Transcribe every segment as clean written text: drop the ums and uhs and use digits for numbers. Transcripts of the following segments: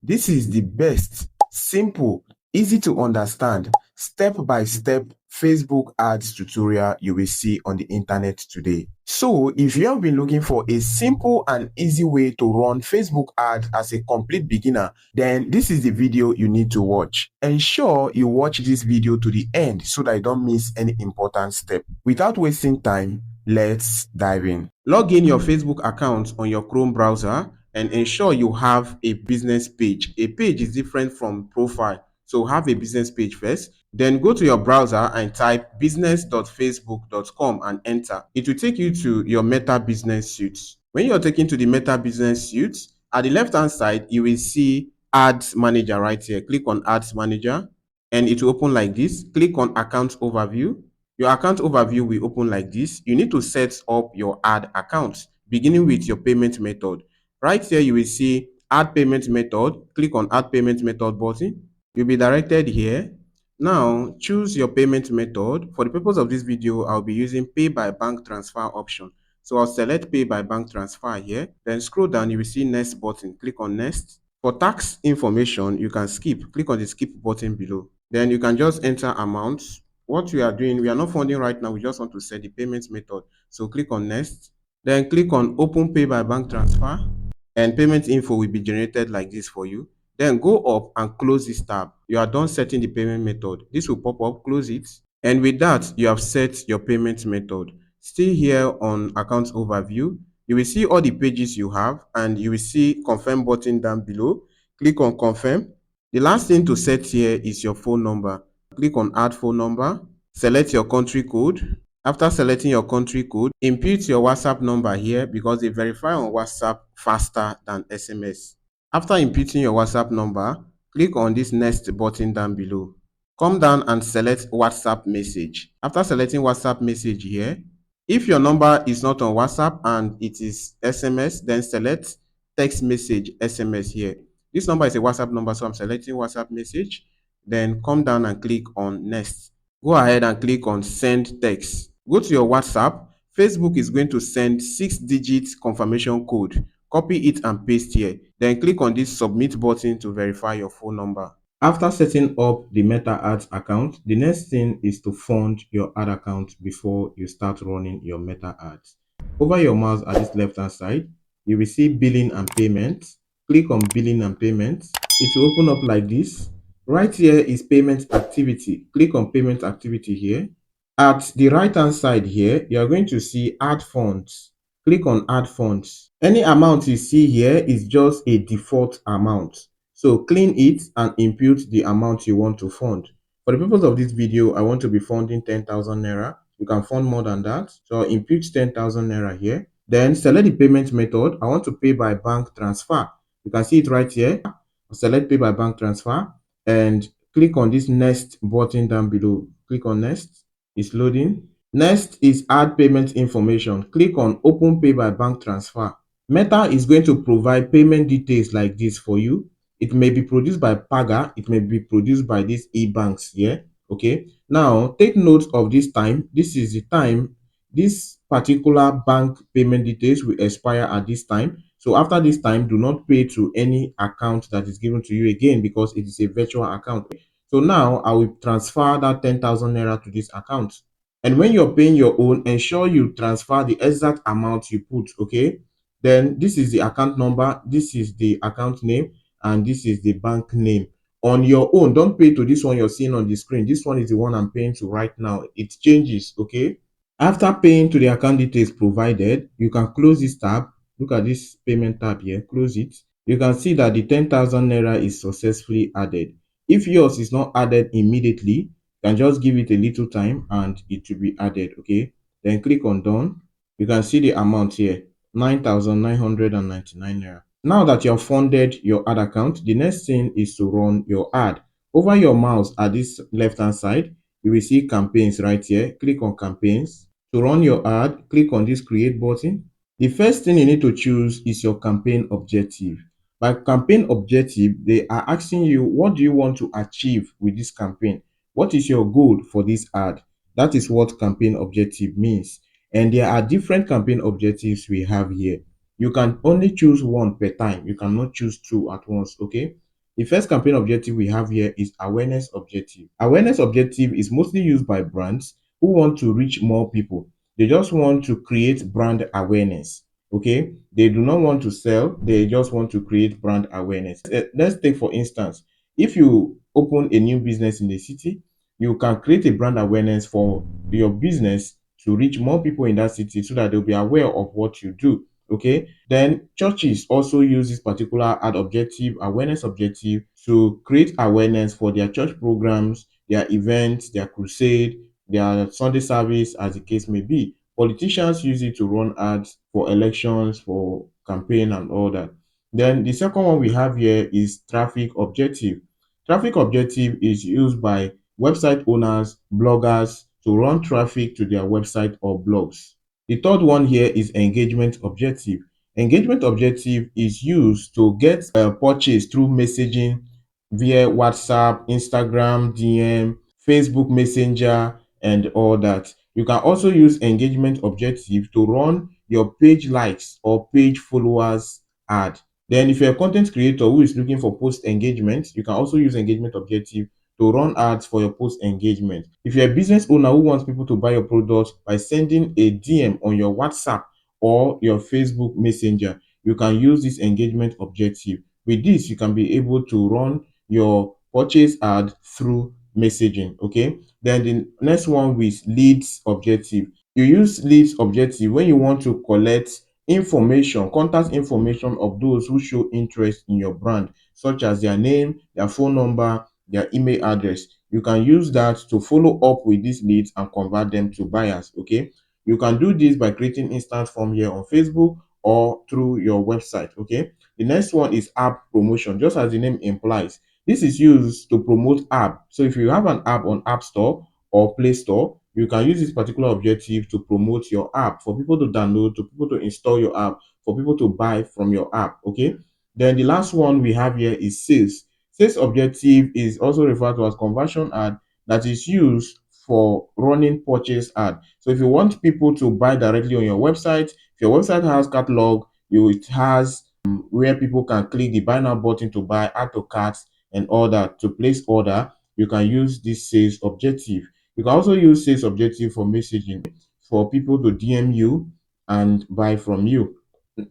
This is the best, simple, easy to understand, step-by-step Facebook ads tutorial you will see on the internet today. So if you have been looking for a simple and easy way to run Facebook ads as a complete beginner, then this is the video you need to watch. Ensure you watch this video to the end so that you don't miss any important step. Without wasting time, let's dive in. Log in your Facebook account on your Chrome browser and ensure you have a business page. A page is different from profile. So have a business page first. Then go to your browser and type business.facebook.com and enter. It will take you to your Meta Business Suite. When you're taken to the Meta Business Suite, at the left-hand side, you will see Ads Manager right here. Click on Ads Manager and it will open like this. Click on Account Overview. Your account overview will open like this. You need to set up your ad account, beginning with your payment method. Right here, you will see add payment method. Click on add payment method button. You'll be directed here. Now, choose your payment method. For the purpose of this video, I'll be using pay by bank transfer option. So I'll select pay by bank transfer here. Then scroll down, you will see next button. Click on next. For tax information, you can skip. Click on the skip button below. Then you can just enter amount. What we are doing, we are not funding right now. We just want to set the payment method. So click on next. Then click on open pay by bank transfer and payment info will be generated like this for you. Then go up and close this tab. You are done setting the payment method. This will pop up, close it. And with that, you have set your payment method. Still here on account overview, you will see all the pages you have and you will see confirm button down below. Click on confirm. The last thing to set here is your phone number. Click on add phone number. Select your country code. After selecting your country code, input your WhatsApp number here because they verify on WhatsApp faster than SMS. After inputting your WhatsApp number, click on this next button down below. Come down and select WhatsApp message. After selecting WhatsApp message here, if your number is not on WhatsApp and it is SMS, then select text message SMS here. This number is a WhatsApp number, so I'm selecting WhatsApp message. Then come down and click on next. Go ahead and click on send text. Go to your WhatsApp. Facebook is going to send 6-digit confirmation code. Copy it and paste here. Then click on this submit button to verify your phone number. After setting up the Meta Ads account, the next thing is to fund your ad account before you start running your Meta Ads. Over your mouse at this left hand side, you will see billing and payments. Click on billing and payments. It will open up like this. Right here is payment activity. Click on payment activity here. At the right hand side here, you are going to see add funds. Click on add funds. Any amount you see here is just a default amount. So clean it and input the amount you want to fund. For the purpose of this video, I want to be funding 10,000 naira. You can fund more than that. So I'll input 10,000 naira here. Then select the payment method. I want to pay by bank transfer. You can see it right here. Select pay by bank transfer and click on this next button down below. Click on next. It's loading. Next is add payment information. Click on open pay by bank transfer. Meta is going to provide payment details like this for you. It may be produced by Paga. It may be produced by these e-banks here. Okay. Now take note of this time. This is the time. This particular bank payment details will expire at this time. So after this time, do not pay to any account that is given to you again because it is a virtual account. So now I will transfer that 10,000 naira to this account. And when you're paying your own, ensure you transfer the exact amount you put. Okay. Then this is the account number. This is the account name. And this is the bank name. On your own, don't pay to this one you're seeing on the screen. This one is the one I'm paying to right now. It changes. Okay. After paying to the account details provided, you can close this tab. Look at this payment tab here. Close it. You can see that the 10,000 naira is successfully added. If yours is not added immediately, you can just give it a little time and it will be added. Okay. Then click on done. You can see the amount here, 9,999 naira. Now that you have funded your ad account, the next thing is to run your ad. Over your mouse at this left hand side, you will see campaigns right here. Click on campaigns. To run your ad, click on this create button. The first thing you need to choose is your campaign objective. By campaign objective, they are asking you, what do you want to achieve with this campaign? What is your goal for this ad? That is what campaign objective means. And there are different campaign objectives we have here. You can only choose one per time. You cannot choose two at once. Okay. The first campaign objective we have here is awareness objective. Awareness objective is mostly used by brands who want to reach more people. They just want to create brand awareness. Okay, they do not want to sell, they just want to create brand awareness. Let's take for instance, if you open a new business in the city, you can create a brand awareness for your business to reach more people in that city so that they'll be aware of what you do. Okay, then churches also use this particular ad objective, awareness objective, to create awareness for their church programs, their events, their crusade, their Sunday service, as the case may be. Politicians use it to run ads for elections, for campaign and all that. Then the second one we have here is traffic objective. Traffic objective is used by website owners, bloggers to run traffic to their website or blogs. The third one here is engagement objective. Engagement objective is used to get purchase through messaging via WhatsApp, Instagram, DM, Facebook Messenger, and all that. You can also use engagement objective to run your page likes or page followers ad. Then if you're a content creator who is looking for post engagement, you can also use engagement objective to run ads for your post engagement. If you're a business owner who wants people to buy your product by sending a DM on your WhatsApp or your Facebook Messenger, you can use this engagement objective. With this, you can be able to run your purchase ad through messaging. Okay, then the next one with leads objective. You use leads objective when you want to collect information, contact information of those who show interest in your brand, such as their name, their phone number, their email address. You can use that to follow up with these leads and convert them to buyers. Okay, you can do this by creating instant form here on Facebook or through your website. Okay, the next one is app promotion. Just as the name implies, this is used to promote app. So if you have an app on App Store or Play Store, you can use this particular objective to promote your app, for people to download, to people to install your app, for people to buy from your app. Okay, then the last one we have here is sales. Sales objective is also referred to as conversion ad, that is used for running purchase ad. So if you want people to buy directly on your website, if your website has catalog, it has where people can click the buy now button to buy, add to carts and all that to place order, you can use this sales objective. You can also use sales objective for messaging, for people to DM you and buy from you.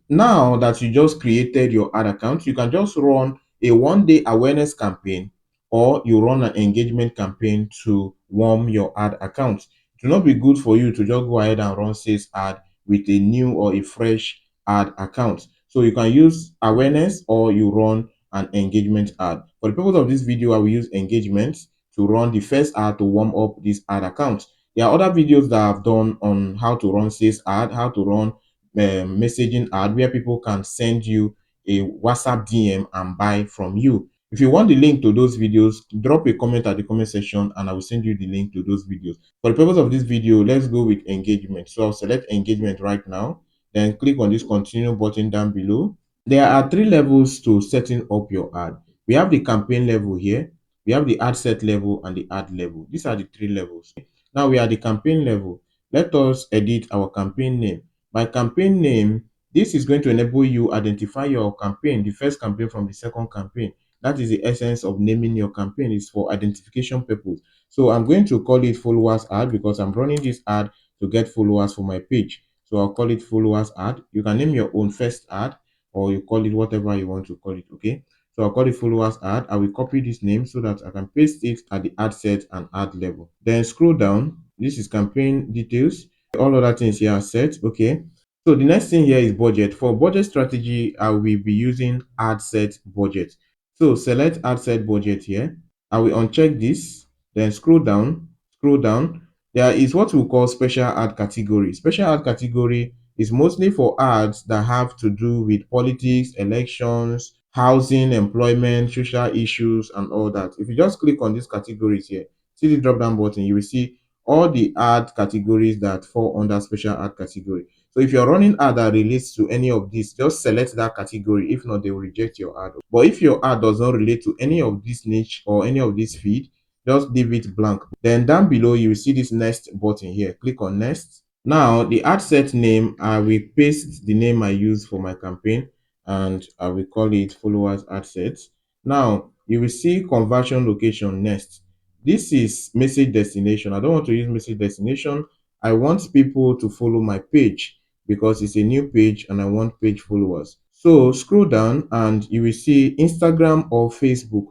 Now that you just created your ad account, you can just run a one-day awareness campaign, or you run an engagement campaign to warm your ad account. It will not be good for you to just go ahead and run sales ad with a new or a fresh ad account. So you can use awareness or you run an engagement ad. For the purpose of this video, I will use engagement to run the first ad to warm up this ad account. There are other videos that I've done on how to run sales ad, how to run messaging ad, where people can send you a WhatsApp DM and buy from you. If you want the link to those videos, drop a comment at the comment section and I will send you the link to those videos. For the purpose of this video, let's go with engagement. So I'll select engagement right now, then click on this continue button down below. There are three levels to setting up your ad. We have the campaign level here, we have the ad set level and the ad level. These are the three levels. Now we are the campaign level. Let us edit our campaign name. By campaign name, this is going to enable you identify your campaign, the first campaign from the second campaign. That is the essence of naming your campaign, is for identification purpose. So I'm going to call it followers ad because I'm running this ad to get followers for my page. So I'll call it followers ad. You can name your own first ad, or you call it whatever you want to call it. Okay, so I'll call it followers ad. I will copy this name so that I can paste it at the ad set and ad level. Then scroll down. This is campaign details. All other things here are set. Okay, so the next thing here is budget. For budget strategy, I will be using ad set budget. So select ad set budget here. I will uncheck this, then scroll down, scroll down. There is what we call special ad category. Special ad category is mostly for ads that have to do with politics, elections, housing, employment, social issues, and all that. If you just click on these categories here, see the drop down button, you will see all the ad categories that fall under special ad category. So if you're running ad that relates to any of these, just select that category. If not, they will reject your ad. But if your ad does not relate to any of this niche or any of this feed, just leave it blank. Then down below, you will see this next button here. Click on next. Now, the ad set name, I will paste the name I use for my campaign and I will call it followers ad set. Now, you will see conversion location next. This is message destination. I don't want to use message destination. I want people to follow my page because it's a new page and I want page followers. So scroll down and you will see Instagram or Facebook.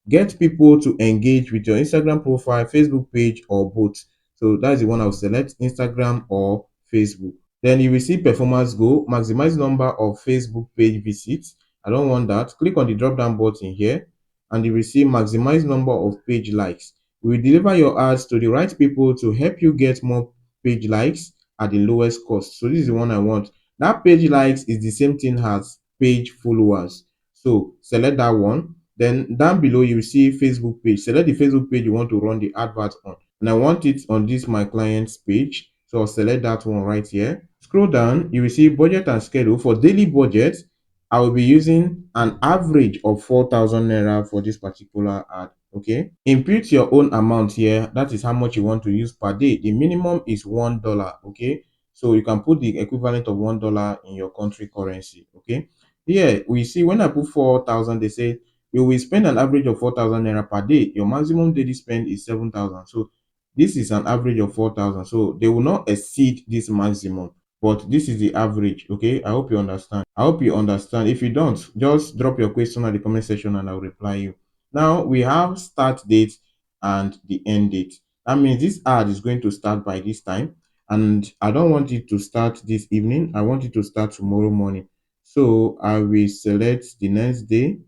Get people to engage with your Instagram profile, Facebook page, or both. So that's the one I'll select, Instagram or Facebook. Then you will see performance goal, maximize number of Facebook page visits. I don't want that. Click on the drop down button here and you will see maximize number of page likes. We will deliver your ads to the right people to help you get more page likes at the lowest cost. So this is the one I want. That page likes is the same thing as page followers. So select that one. Then down below you will see Facebook page. Select the Facebook page you want to run the advert on. And I want it on this my client's page. So I'll select that one right here. Scroll down, you will see budget and schedule. For daily budget, I will be using an average of 4,000 naira for this particular ad. Okay, input your own amount here. That is how much you want to use per day. The minimum is $1. Okay, so you can put the equivalent of $1 in your country currency. Okay, here we see when I put 4,000, they say you will spend an average of 4,000 naira per day. Your maximum daily spend is 7,000. So this is an average of 4,000. So they will not exceed this maximum, but this is the average. Okay, I hope you understand. I hope you understand. If you don't, just drop your question at the comment section and I'll reply you. Now we have start date and the end date. That means this ad is going to start by this time, and I don't want it to start this evening. I want it to start tomorrow morning. So I will select the next day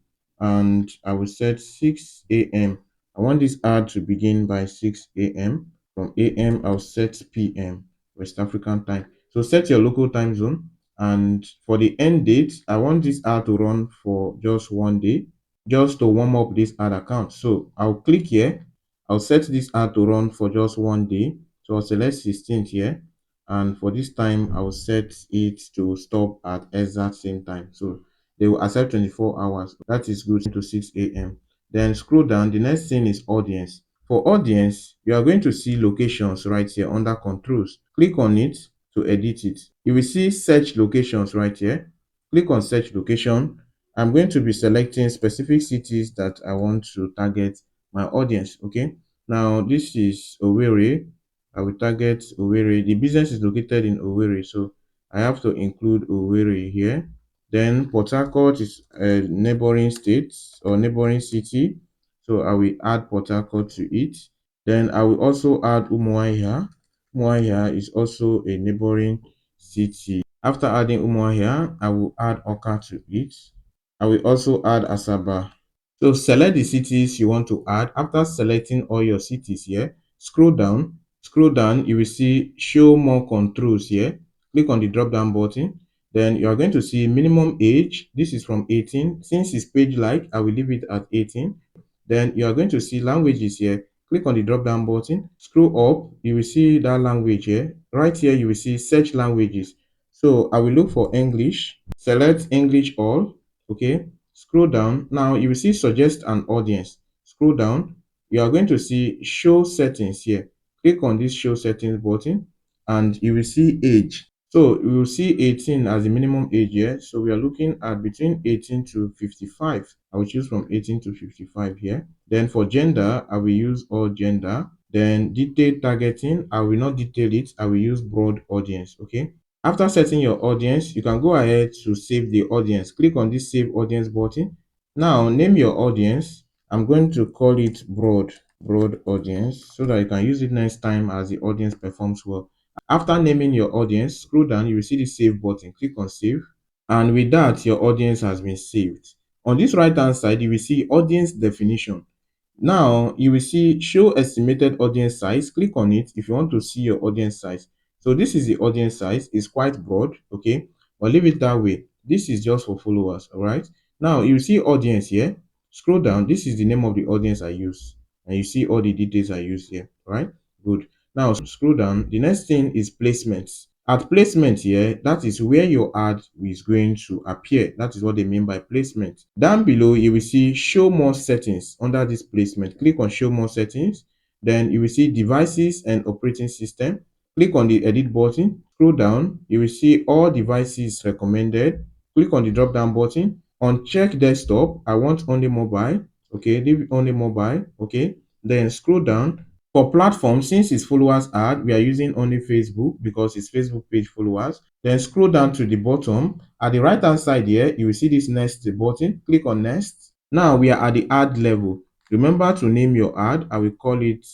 and I will set 6 a.m. I want this ad to begin by 6 a.m. From a.m. I'll set p.m. West African time. So set your local time zone. And for the end date, I want this ad to run for just one day, just to warm up this ad account. So I'll click here. I'll set this ad to run for just one day. So I'll select 16th here. And for this time, I'll set it to stop at exact same time. So they will accept 24 hours. That is good to 6 a.m. Then scroll down. The next thing is audience. For audience, you are going to see locations right here under controls. Click on it to edit it. You will see search locations right here. Click on search location. I'm going to be selecting specific cities that I want to target my audience. Okay. Now this is Owerri. I will target Owerri. The business is located in Owerri, so I have to include Owerri here. Then Port Harcourt is a neighboring state or neighboring city, so I will add Port Harcourt to it. Then I will also add Umuahia. Umuahia is also a neighboring city. After adding Umuahia, I will add Oka to it. I will also add Asaba. So select the cities you want to add. After selecting all your cities here, scroll down. Scroll down, you will see show more controls here. Click on the drop down button. Then you are going to see minimum age. This is from 18. Since it's page like, I will leave it at 18. Then you are going to see languages here. Click on the drop down button. Scroll up, you will see that language here. Right here, you will see search languages. So I will look for English. Select English all. Okay. Scroll down. Now you will see suggest an audience. Scroll down. You are going to see show settings here. Click on this show settings button and you will see age. So you will see 18 as the minimum age here. So we are looking at between 18 to 55. I will choose from 18 to 55 here. Then for gender, I will use all gender. Then detailed targeting, I will not detail it. I will use broad audience. Okay. After setting your audience, you can go ahead to save the audience. Click on this save audience button. Now name your audience. I'm going to call it broad audience so that you can use it next time as the audience performs well. After naming your audience, scroll down, you will see the save button. Click on save. And with that, your audience has been saved. On this right hand side, you will see audience definition. Now you will see show estimated audience size. Click on it if you want to see your audience size. So this is the audience size. It's quite broad, okay, but leave it that way. This is just for followers. All right, now you see audience here. Scroll down. This is the name of the audience I use, and you see all the details I use here. All right, good. Now scroll down. The next thing is placements. At placement here, that is where your ad is going to appear. That is what they mean by placement. Down below, you will see show more settings. Under this placement, click on show more settings. Then you will see devices and operating system. Click on the edit button. Scroll down, you will see all devices recommended. Click on the drop down button. On check desktop, I want only mobile. Okay, leave only mobile. Okay, then scroll down. For platform, since it's followers ad, we are using only Facebook because it's Facebook page followers. Then scroll down to the bottom. At the right hand side here, you will see this next button. Click on next. Now we are at the ad level. Remember to name your ad. I will call it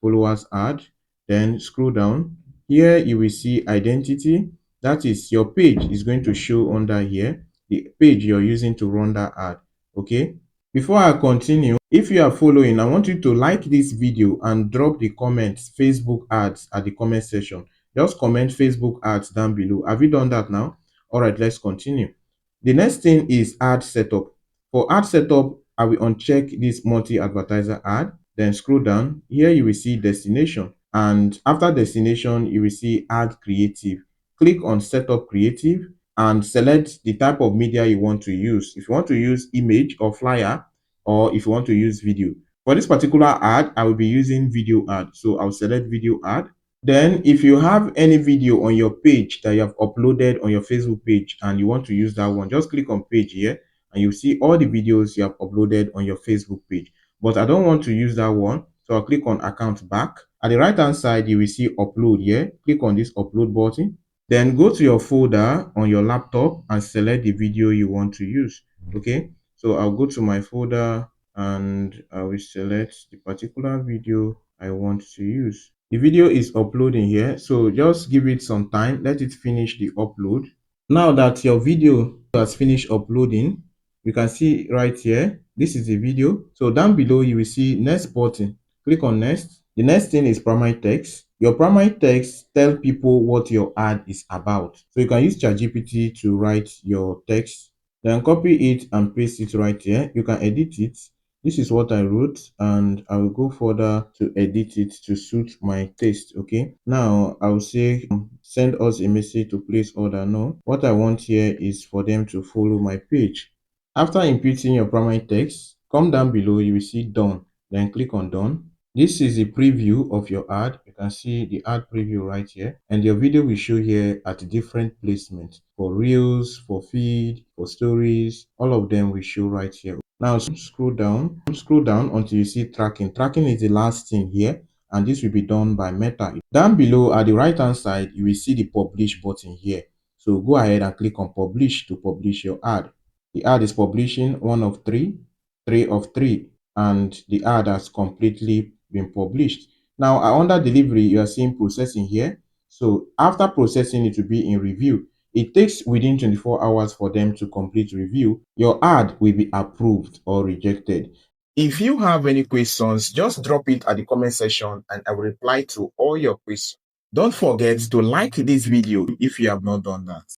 followers ad. Then scroll down. Here you will see identity. That is, your page is going to show under here, the page you're using to run that ad. Okay. Before I continue, if you are following, I want you to like this video and drop the comments Facebook ads at the comment section. Just comment Facebook ads down below. Have you done that now? All right, let's continue. The next thing is ad setup. For ad setup, I will uncheck this multi-advertiser ad, then scroll down. Here you will see destination, and after destination, you will see ad creative. Click on setup creative and select the type of media you want to use. If you want to use image or flyer, or if you want to use video. For this particular ad, I will be using video ad. So I'll select video ad. Then if you have any video on your page that you have uploaded on your Facebook page and you want to use that one, just click on page here and you see all the videos you have uploaded on your Facebook page. But I don't want to use that one. So I'll click on account back. At the right hand side, you will see upload here. Click on this upload button. Then go to your folder on your laptop and select the video you want to use. Okay, so I'll go to my folder and I will select the particular video I want to use. The video is uploading here, so just give it some time. Let it finish the upload. Now that your video has finished uploading, you can see right here, this is the video. So down below, you will see next button. Click on next. The next thing is primary text. Your primary text tell people what your ad is about. So you can use ChatGPT to write your text, then copy it and paste it right here. You can edit it. This is what I wrote, and I will go further to edit it to suit my taste. Okay, now I will say send us a message to place order. No, what I want here is for them to follow my page. After inputting your primary text, come down below, you will see done, then click on done. This is a preview of your ad. You can see the ad preview right here, and your video will show here at different placements for reels, for feed, for stories. All of them will show right here. Now scroll down until you see tracking. Tracking is the last thing here, and this will be done by Meta. Down below at the right hand side, you will see the publish button here. So go ahead and click on publish to publish your ad. The ad is publishing 1 of 3, 3 of 3, and the ad has completely been published. Now under delivery, you are seeing processing here. So after processing, it will be in review. It takes within 24 hours for them to complete review. Your ad will be approved or rejected. If you have any questions, just drop it at the comment section and I will reply to all your questions. Don't forget to like this video if you have not done that.